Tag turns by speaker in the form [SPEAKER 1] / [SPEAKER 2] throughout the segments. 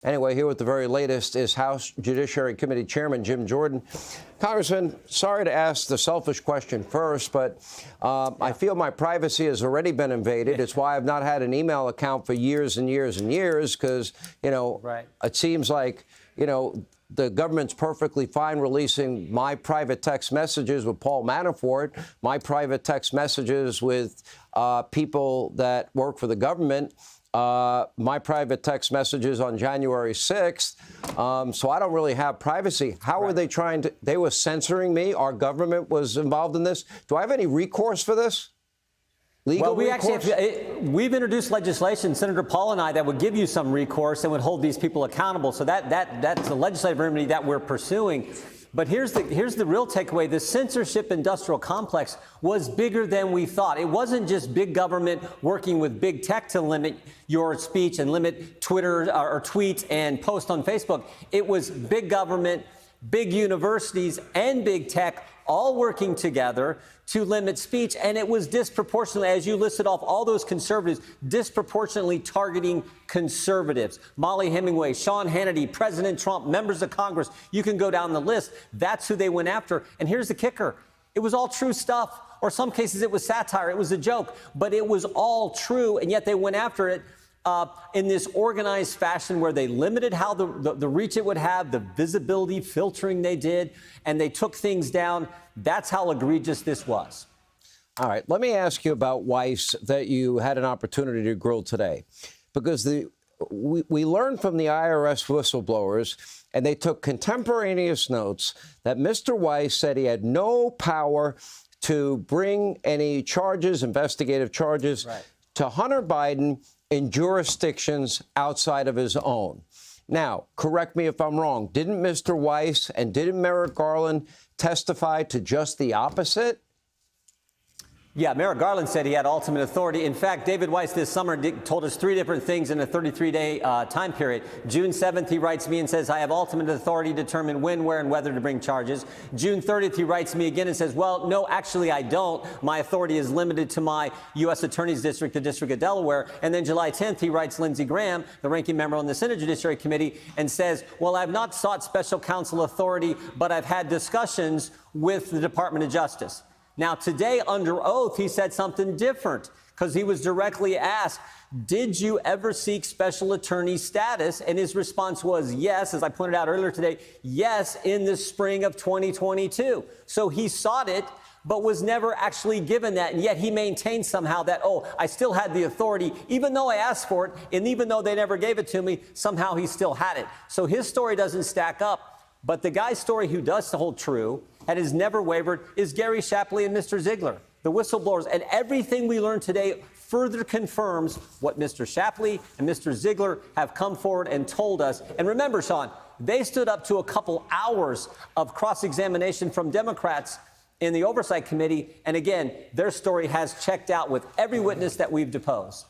[SPEAKER 1] Anyway, here with the very latest is House Judiciary Committee Chairman Jim Jordan. Congressman, sorry to ask the selfish question first, but I feel my privacy has already been invaded. It's why I've not had an email account for years and years and years, because, it seems like, the government's perfectly fine releasing my private text messages with Paul Manafort, my private text messages with people that work for the government, my private text messages on January 6th. So I don't really have privacy. How are they trying to? They were censoring me. Our government was involved in this. Do I have any recourse for this? Legal recourse?
[SPEAKER 2] We've introduced legislation, Senator Paul and I, that would give you some recourse and would hold these people accountable. So that's a legislative remedy that we're pursuing. But here's the real takeaway. The censorship industrial complex was bigger than we thought. It wasn't just big government working with big tech to limit your speech and limit Twitter or tweets and post on Facebook. It was big government, big universities, and big tech all working together to limit speech. And it was disproportionately, as you listed off all those conservatives, disproportionately targeting conservatives. Molly Hemingway, Sean Hannity, President Trump, members of Congress. You can go down the list. That's who they went after. And here's the kicker. It was all true stuff. Or some cases it was satire. It was a joke. But it was all true. And yet they went after it in this organized fashion where they limited how the reach it would have, the visibility filtering they did, and they took things down. That's how egregious this was.
[SPEAKER 1] All right. Let me ask you about Weiss that you had an opportunity to grill today, because we learned from the IRS whistleblowers, and they took contemporaneous notes that Mr. Weiss said he had no power to bring any charges, investigative charges, to Hunter Biden in jurisdictions outside of his own. Now, correct me if I'm wrong. Didn't Mr. Weiss and didn't Merrick Garland testify to just the opposite?
[SPEAKER 2] Yeah, Merrick Garland said he had ultimate authority. In fact, David Weiss this summer told us three different things in a 33-day time period. June 7th, he writes me and says, I have ultimate authority to determine when, where, and whether to bring charges. June 30th, he writes me again and says, well, no, actually, I don't. My authority is limited to my U.S. Attorney's District, the District of Delaware. And then July 10th, he writes Lindsey Graham, the ranking member on the Senate Judiciary Committee, and says, well, I've not sought special counsel authority, but I've had discussions with the Department of Justice. Now, today, under oath, he said something different because he was directly asked, did you ever seek special attorney status? And his response was yes, as I pointed out earlier today, yes, in the spring of 2022. So he sought it, but was never actually given that. And yet he maintained somehow that, oh, I still had the authority, even though I asked for it, and even though they never gave it to me, somehow he still had it. So his story doesn't stack up. But the guy's story who does hold true and has never wavered is Gary Shapley and Mr. Ziegler, the whistleblowers. And everything we learned today further confirms what Mr. Shapley and Mr. Ziegler have come forward and told us. And remember, Sean, they stood up to a couple hours of cross-examination from Democrats in the Oversight Committee. And again, their story has checked out with every witness that we've deposed.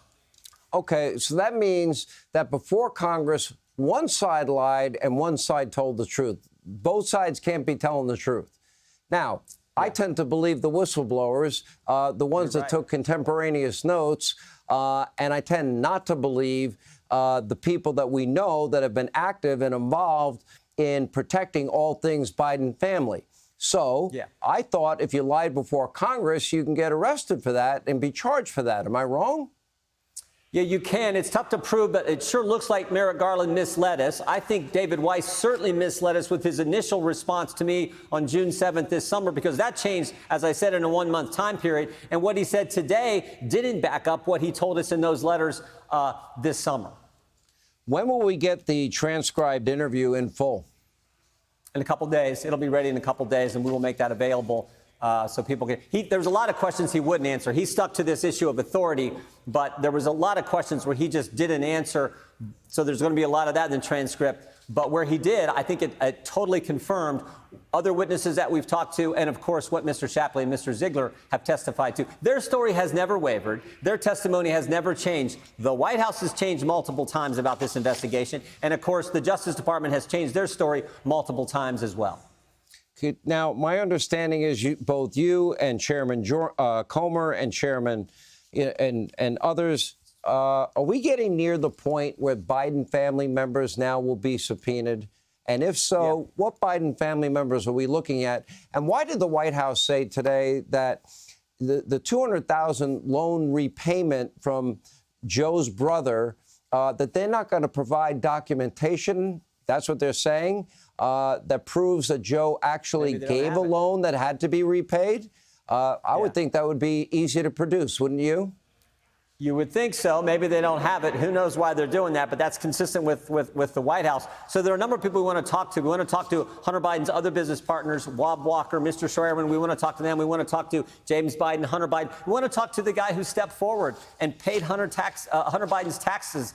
[SPEAKER 1] Okay, so that means that before Congress, one side lied and one side told the truth. Both sides can't be telling the truth. Now, I tend to believe the whistleblowers, the ones that took contemporaneous notes, and I tend not to believe the people that we know that have been active and involved in protecting all things Biden family. So I thought if you lied before Congress, you can get arrested for that and be charged for that. Am I wrong?
[SPEAKER 2] Yeah, you can. It's tough to prove, but it sure looks like Merrick Garland misled us. I think David Weiss certainly misled us with his initial response to me on June 7th this summer, because that changed, as I said, in a one-month time period. And what he said today didn't back up what he told us in those letters this summer.
[SPEAKER 1] When will we get the transcribed interview in full?
[SPEAKER 2] In a couple days. It'll be ready in a couple days, and we will make that available. So people can. There's a lot of questions he wouldn't answer. He stuck to this issue of authority, but there was a lot of questions where he just didn't answer. So there's going to be a lot of that in the transcript. But where he did, I think it totally confirmed other witnesses that we've talked to, and of course what Mr. Shapley and Mr. Ziegler have testified to. Their story has never wavered. Their testimony has never changed. The White House has changed multiple times about this investigation, and of course the Justice Department has changed their story multiple times as well.
[SPEAKER 1] Now, my understanding is both you and Chairman Comer and Chairman and others are we getting near the point where Biden family members now will be subpoenaed? And if so, what Biden family members are we looking at? And why did the White House say today that the $200,000 loan repayment from Joe's brother, that they're not going to provide documentation? That's what they're saying, that proves that Joe actually gave a loan that had to be repaid. I would think that would be easy to produce, wouldn't you?
[SPEAKER 2] You would think so. Maybe they don't have it. Who knows why they're doing that? But that's consistent with the White House. So there are a number of people we want to talk to. We want to talk to Hunter Biden's other business partners, Wab Walker, Mr. Sherwin. We want to talk to them. We want to talk to James Biden, Hunter Biden. We want to talk to the guy who stepped forward and paid Hunter Biden's taxes,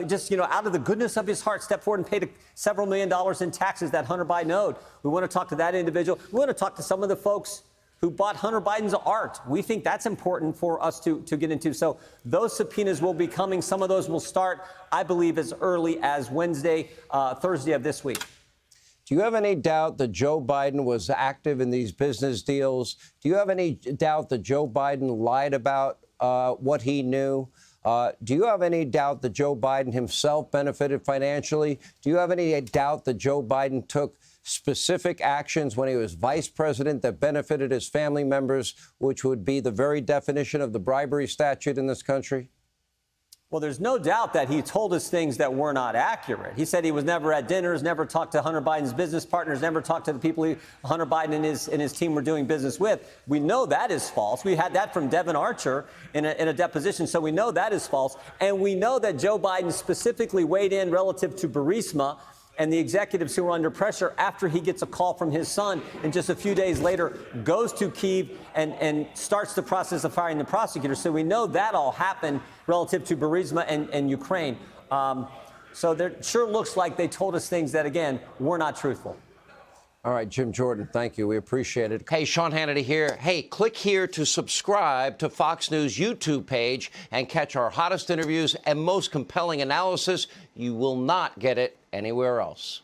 [SPEAKER 2] just, out of the goodness of his heart, stepped forward and paid several $1 million in taxes that Hunter Biden owed. We want to talk to that individual. We want to talk to some of the folks who bought Hunter Biden's art. We think that's important for us to get into. So those subpoenas will be coming. Some of those will start, I believe, as early as Wednesday, Thursday of this week.
[SPEAKER 1] Do you have any doubt that Joe Biden was active in these business deals? Do you have any doubt that Joe Biden lied about what he knew? Do you have any doubt that Joe Biden himself benefited financially? Do you have any doubt that Joe Biden took specific actions when he was vice president that benefited his family members, which would be the very definition of the bribery statute in this country?
[SPEAKER 2] Well, there's no doubt that he told us things that were not accurate. He said he was never at dinners, never talked to Hunter Biden's business partners, never talked to the people Hunter Biden and his team were doing business with. We know that is false. We had that from Devin Archer in a deposition, so we know that is false. And we know that Joe Biden specifically weighed in relative to Burisma and the executives who were under pressure after he gets a call from his son, and just a few days later goes to Kyiv and starts the process of firing the prosecutor. So we know that all happened relative to Burisma and Ukraine. So there sure looks like they told us things that, again, were not truthful.
[SPEAKER 1] All right, Jim Jordan, thank you. We appreciate it. Hey, Sean Hannity here. Hey, click here to subscribe to Fox News YouTube page and catch our hottest interviews and most compelling analysis. You will not get it anywhere else.